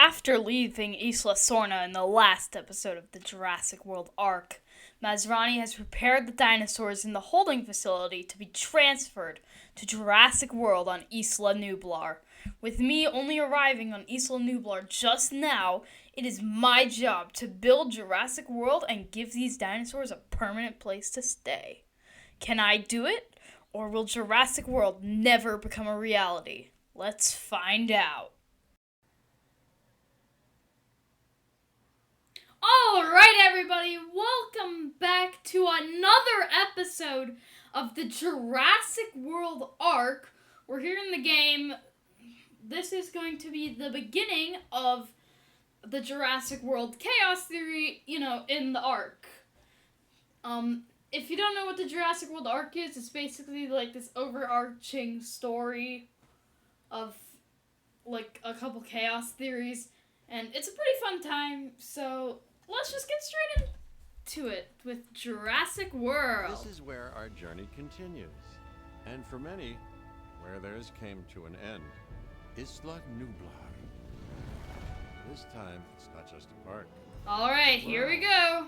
After leaving Isla Sorna in the last episode of the Jurassic World arc, Masrani has prepared the dinosaurs in the holding facility to be transferred to Jurassic World on Isla Nublar. With me only arriving on Isla Nublar just now, it is my job to build Jurassic World and give these dinosaurs a permanent place to stay. Can I do it? Or will Jurassic World never become a reality? Let's find out. Alright, everybody, welcome back to another episode of the Jurassic World arc. We're here in the game. This is going to be the beginning of the Jurassic World Chaos Theory, in the arc. If you don't know what the Jurassic World arc is, it's basically like this overarching story of like a couple chaos theories, and it's a pretty fun time, so let's just get straight into it with Jurassic World. This is where our journey continues, and for many, where theirs came to an end. Isla Nublar. This time, it's not just a park. Alright, here we go.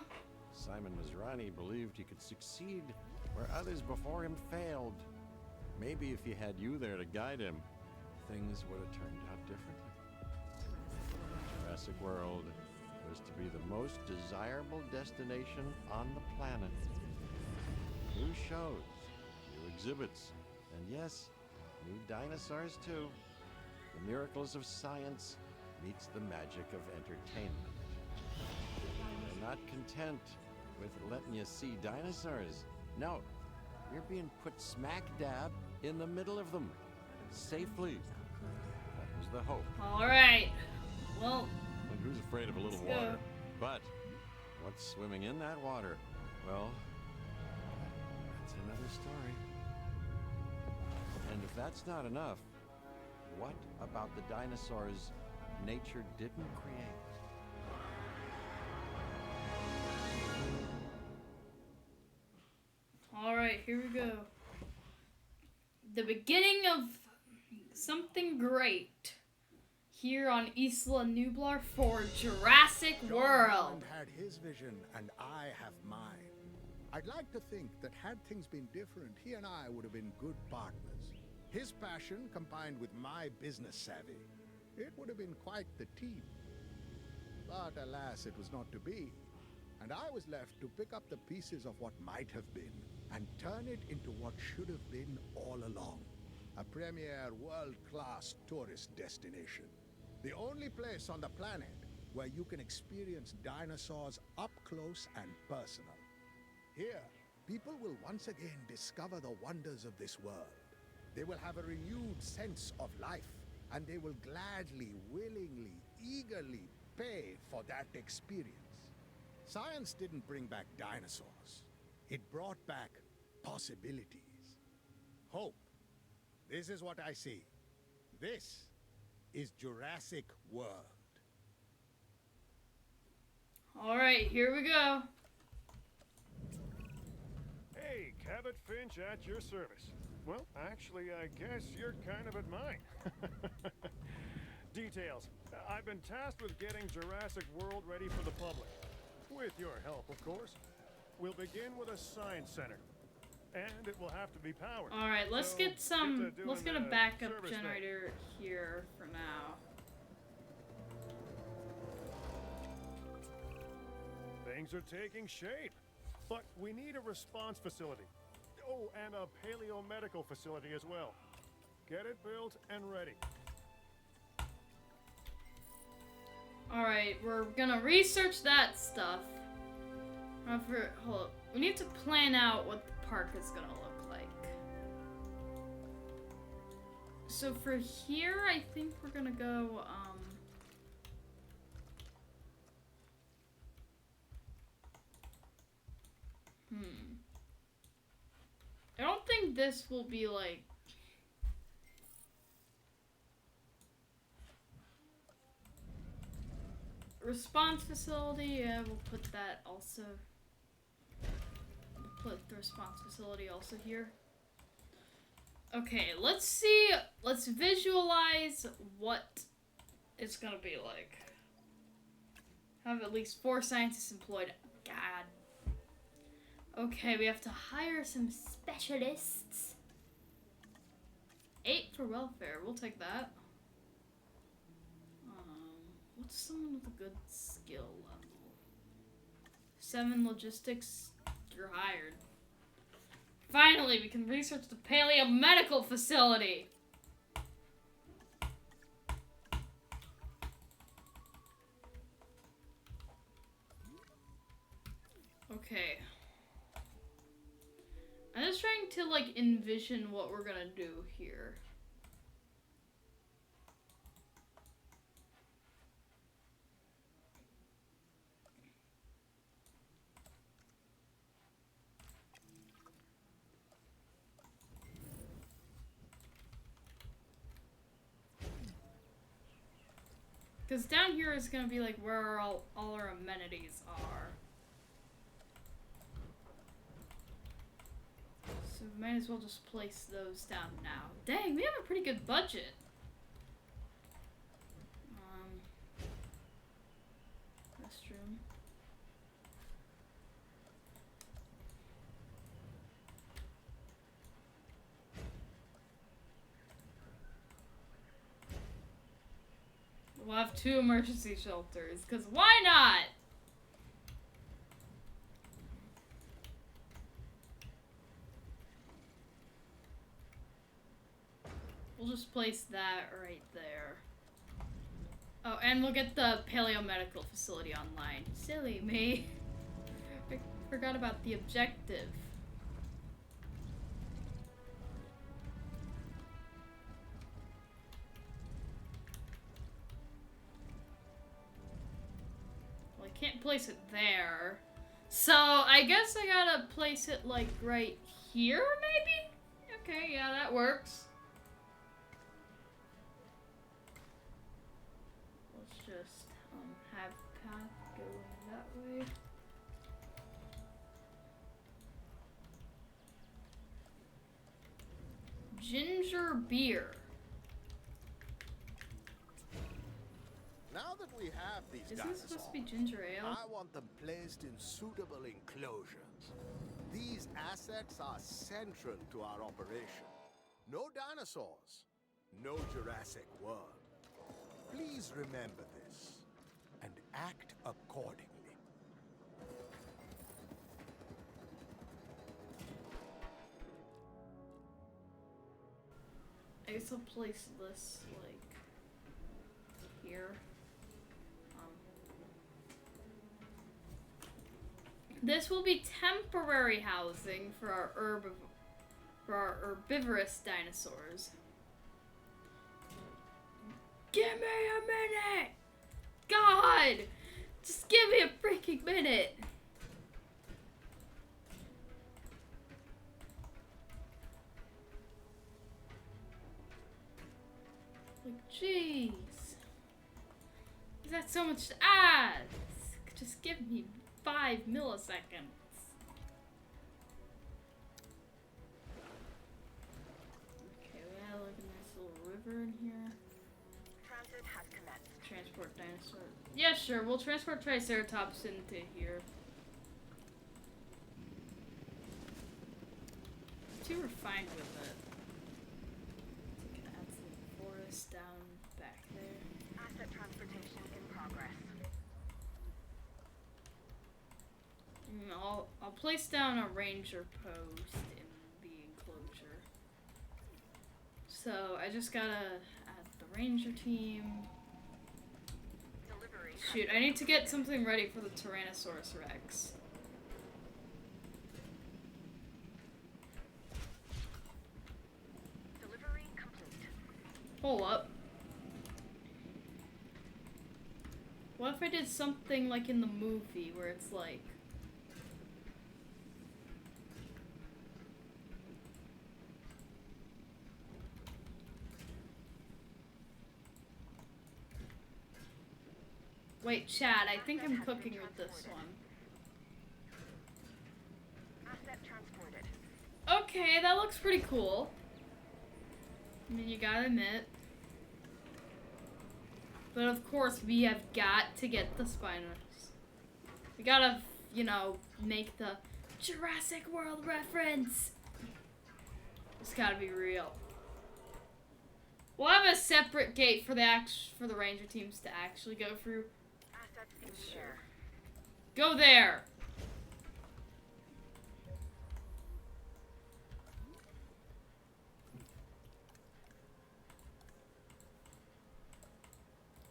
Simon Masrani believed he could succeed where others before him failed. Maybe if he had you there to guide him, things would have turned out differently. Jurassic World was to be the most desirable destination on the planet. New shows, new exhibits, and yes, new dinosaurs too. The miracles of science meets the magic of entertainment. They're not content with letting you see dinosaurs. No, you're being put smack dab in the middle of them, safely. That was the hope. Alright, well, And who's afraid of a little let's go. water? But what's swimming in that water? Well, that's another story. And if that's not enough, what about the dinosaurs nature didn't create? Alright, here we go. The beginning of something great here on Isla Nublar for Jurassic World. John had his vision and I have mine. I'd like to think that had things been different, he and I would have been good partners. His passion combined with my business savvy, it would have been quite the team. But alas, it was not to be. And I was left to pick up the pieces of what might have been and turn it into what should have been all along. A premier world-class tourist destination. The only place on the planet where you can experience dinosaurs up close and personal. Here, people will once again discover the wonders of this world. They will have a renewed sense of life, and they will gladly, willingly, eagerly pay for that experience. Science didn't bring back dinosaurs. It brought back possibilities. Hope. This is what I see. This is Jurassic World. Alright, here we go. Hey, Cabot Finch at your service. Well, actually, I guess you're kind of at mine. Details. I've been tasked with getting Jurassic World ready for the public. With your help, of course. We'll begin with a science center. And it will have to be powered. Alright, let's So get let's get a backup service generator here for now. Things are taking shape. But we need a response facility. Oh, and a paleomedical facility as well. Get it built and ready. Alright, we're gonna research that stuff. Hold up. We need to plan out what the park is gonna look like. So for here, I think we're gonna go, I don't think this will be like... Response facility, yeah, we'll put that also. We'll put the response facility also here. Okay, let's visualize what it's gonna be like have at least 4 scientists employed. God. Okay, we have to hire some specialists. 8 for welfare. We'll take that. What's someone with a good skill level? 7 logistics. You're hired. Finally, we can research the paleomedical facility. Okay. I'm just trying to, like, envision what we're gonna do here. Because down here is gonna be, like, where all our amenities are. So we might as well just place those down now. Dang, we have a pretty good budget. Restroom. We'll have 2 emergency shelters, because why not? We'll just place that right there. Oh, and we'll get the paleomedical facility online. Silly me. I forgot about the objective. Well, I can't place it there. So, I guess I gotta place it, like, right here, maybe? Okay, yeah, that works. Just have path going that way. Ginger beer. Now that we have these Isn't dinosaurs, this supposed to be ginger ale? I want them placed in suitable enclosures. These assets are central to our operation. No dinosaurs, no Jurassic World. Please remember this and act accordingly. I guess I'll place this, like, here. This will be temporary housing for our herbivorous dinosaurs. Give me a minute! God! Just give me a freaking minute! Like, jeez. Is that so much to ask? Just give me 5 milliseconds. Okay, we have like a nice little river in here. Transit has commenced. Transport dinosaur. Yeah, sure. We'll transport Triceratops into here. See, we're fine with it. So we can add some forest down back there. Asset transportation in progress. I'll place down a ranger post in the enclosure. So I just gotta add the ranger team. Delivery. Shoot, I need to get something ready for the Tyrannosaurus Rex. Delivery complete. Hold up. What if I did something like in the movie where it's like... Wait, Chad, I think I'm cooking with this one. Asset transported. Okay, that looks pretty cool. I mean, you gotta admit. But of course, we have got to get the Spinos. We gotta, you know, make the Jurassic World reference. It's gotta be real. We'll have a separate gate for the ranger teams to actually go through. Assets in the Sure. air. Go there.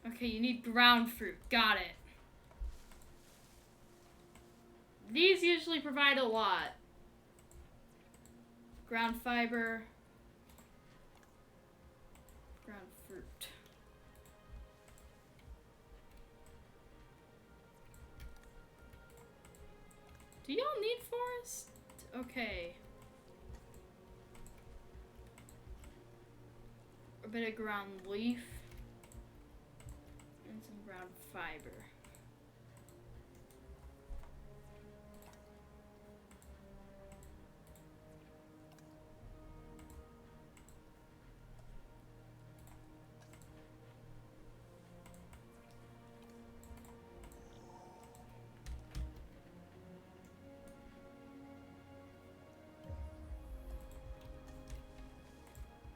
Okay, you need ground fruit. Got it. These usually provide a lot. Ground fiber. Ground fruit. Do y'all need forest? Okay. A bit of ground leaf. And some ground fiber.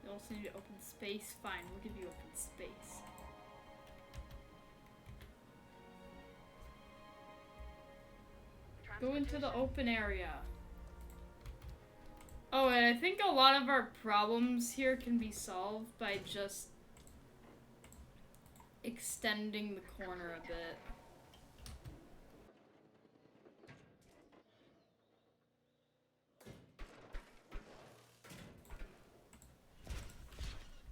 You also need open space. Fine, we'll give you open space. Go into the open area. Oh, and I think a lot of our problems here can be solved by just extending the corner a bit.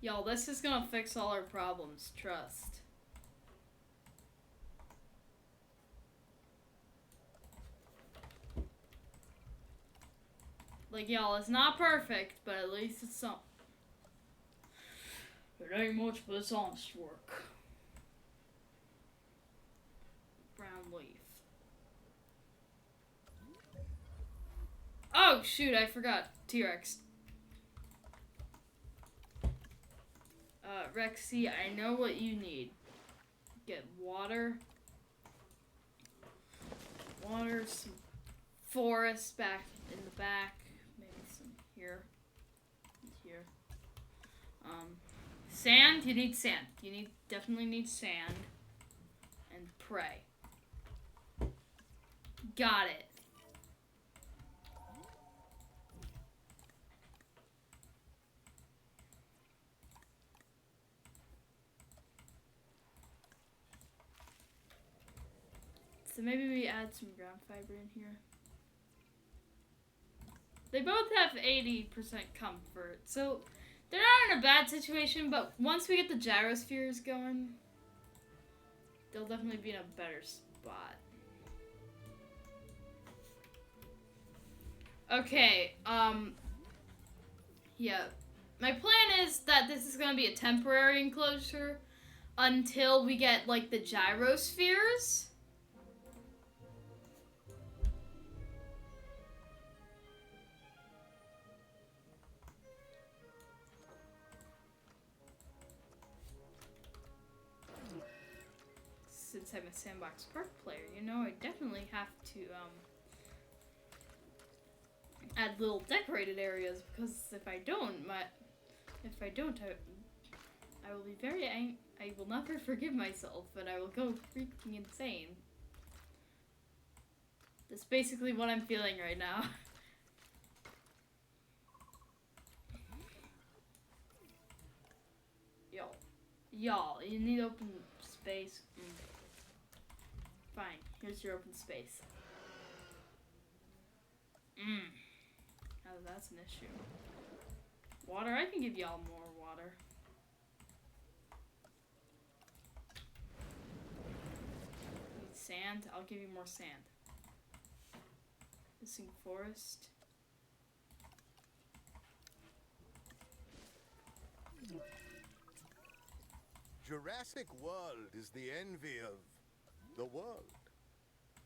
Y'all, this is gonna fix all our problems, trust. Like, y'all, it's not perfect, but at least it's something. It ain't much, but it's honest work. Brown leaf. Oh, shoot, I forgot. T-Rex. Rexy, I know what you need. Get water. Water, some forest back in the back. Maybe some here. And here. Sand, you need sand. You definitely need sand. And prey. Got it. So maybe we add some ground fiber in here. They both have 80% comfort, so they're not in a bad situation, but once we get the gyrospheres going, they'll definitely be in a better spot. Okay, yeah. My plan is that this is gonna be a temporary enclosure until we get, like, the gyrospheres. Since I'm a Sandbox Park player, you know, I definitely have to, add little decorated areas, because if I don't, I will be very I will never forgive myself, and I will go freaking insane. That's basically what I'm feeling right now. Y'all, you need open space. Fine, here's your open space. Now that's an issue. Water, I can give y'all more water. Need sand, I'll give you more sand. Missing forest. Jurassic World is the envy of the world.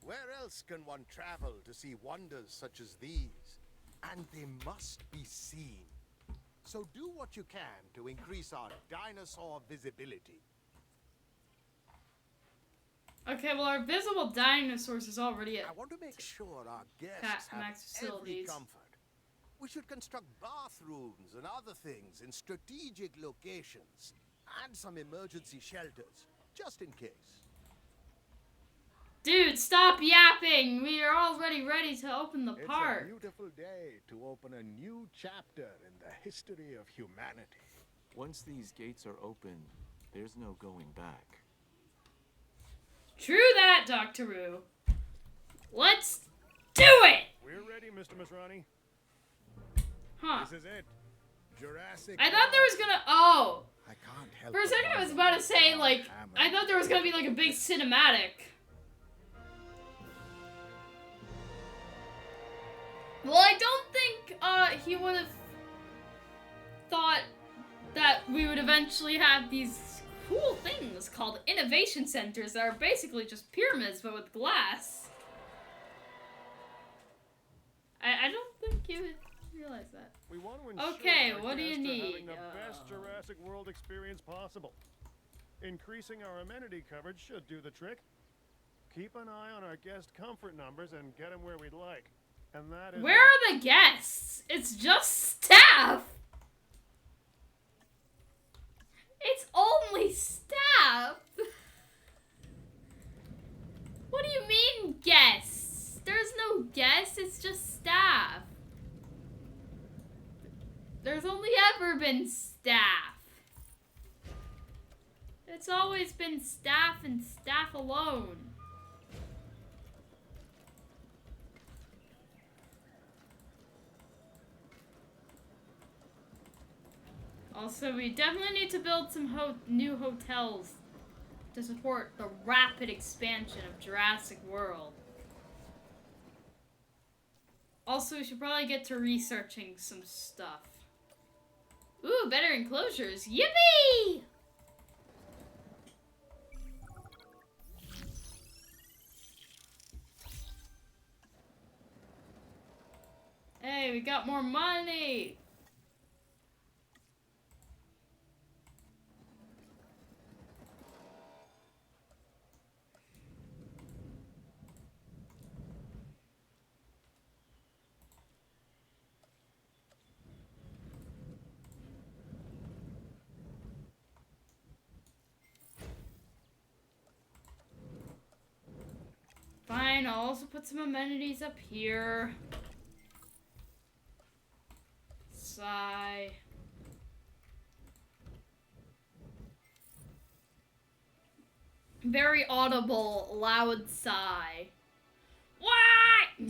Where else can one travel to see wonders such as these? And they must be seen. So do what you can to increase our dinosaur visibility. Okay, well, our visible dinosaurs is already I at want to make sure our guests Cat have Max every facilities. comfort. We should construct bathrooms and other things in strategic locations, and some emergency shelters, just in case. Dude, stop yapping! We are already ready to open the It's park. a beautiful day to open a new chapter in the history of humanity. Once these gates are open, there's no going back. True that, Dr. Wu. Let's do it! We're ready, Mr. Masrani. Huh. This is it. Jurassic I thought there was gonna... Oh. I can't help For a but second I was wonder about to say, why like... Hammond- I thought there was gonna be, like, a big cinematic. Well, I don't think, he would have thought that we would eventually have these cool things called innovation centers that are basically just pyramids but with glass. I don't think you would realize that. We want to ensure Okay, our what do you guests are need? having the best Jurassic World experience possible. Increasing our amenity coverage should do the trick. Keep an eye on our guest comfort numbers and get them where we'd like. And that is... Where are the guests? It's just staff! It's only staff! What do you mean guests? There's no guests, it's just staff. There's only ever been staff. It's always been staff and staff alone. Also, we definitely need to build some new hotels to support the rapid expansion of Jurassic World. Also, we should probably get to researching some stuff. Ooh, better enclosures. Yippee! Hey, we got more money! Fine, I'll also put some amenities up here. Sigh. Very audible, loud sigh. What?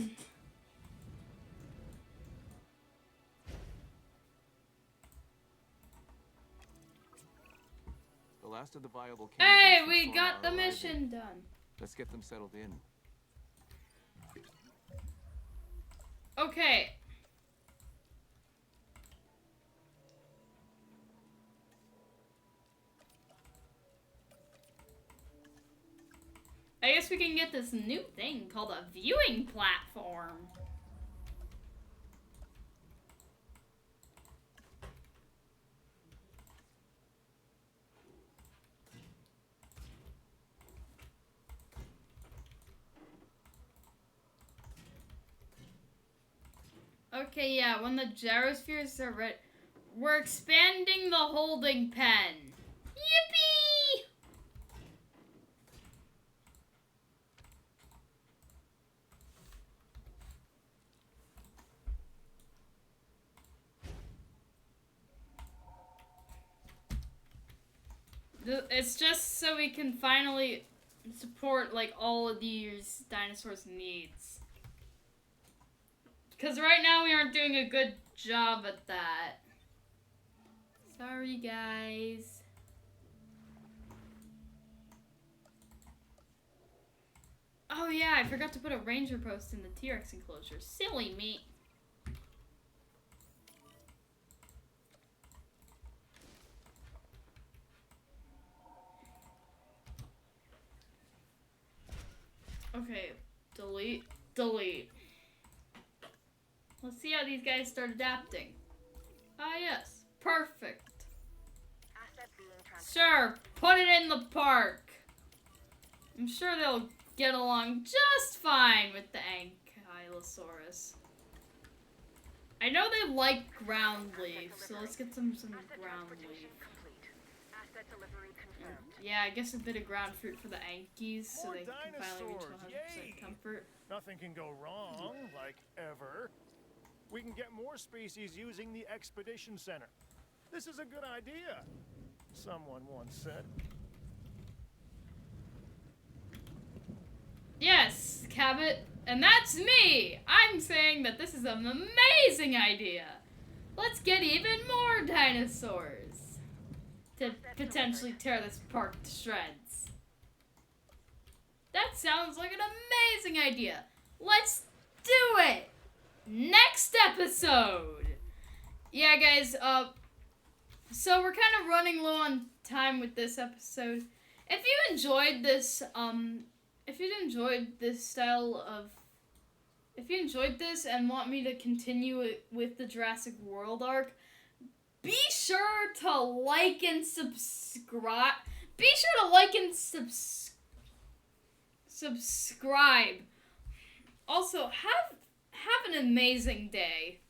The last of the viable Hey, candidates we from got Sorna the are arriving. mission done. Let's get them settled in. Okay. I guess we can get this new thing called a viewing platform. Okay, yeah, when the gyrospheres are ready, we're expanding the holding pen. Yippee! It's just so we can finally support, like, all of these dinosaurs' needs. Because right now we aren't doing a good job at that. Sorry, guys. Oh yeah, I forgot to put a ranger post in the T-Rex enclosure. Silly me. Okay, delete, delete. Let's see how these guys start adapting. Ah, yes. Perfect. Asset being transferred. Sure, put it in the park. I'm sure they'll get along just fine with the Ankylosaurus. I know they like ground leaf, so let's get some Asset ground transportation leaf. complete. Asset delivery confirmed. Yeah, I guess a bit of ground fruit for the Ankies, so More they can finally reach dinosaurs, 100% yay! comfort. Nothing can go wrong, like ever. We can get more species using the Expedition Center. This is a good idea, someone once said. Yes, Cabot, and that's me! I'm saying that this is an amazing idea! Let's get even more dinosaurs to potentially tear this park to shreds. That sounds like an amazing idea! Let's do it! Next episode! Yeah, guys, so we're kind of running low on time with this episode. If you enjoyed this, if you enjoyed this style of, if you enjoyed this and want me to continue it with the Jurassic World arc, be sure to like and subscribe. Be sure to like and subscribe. Also, have an amazing day.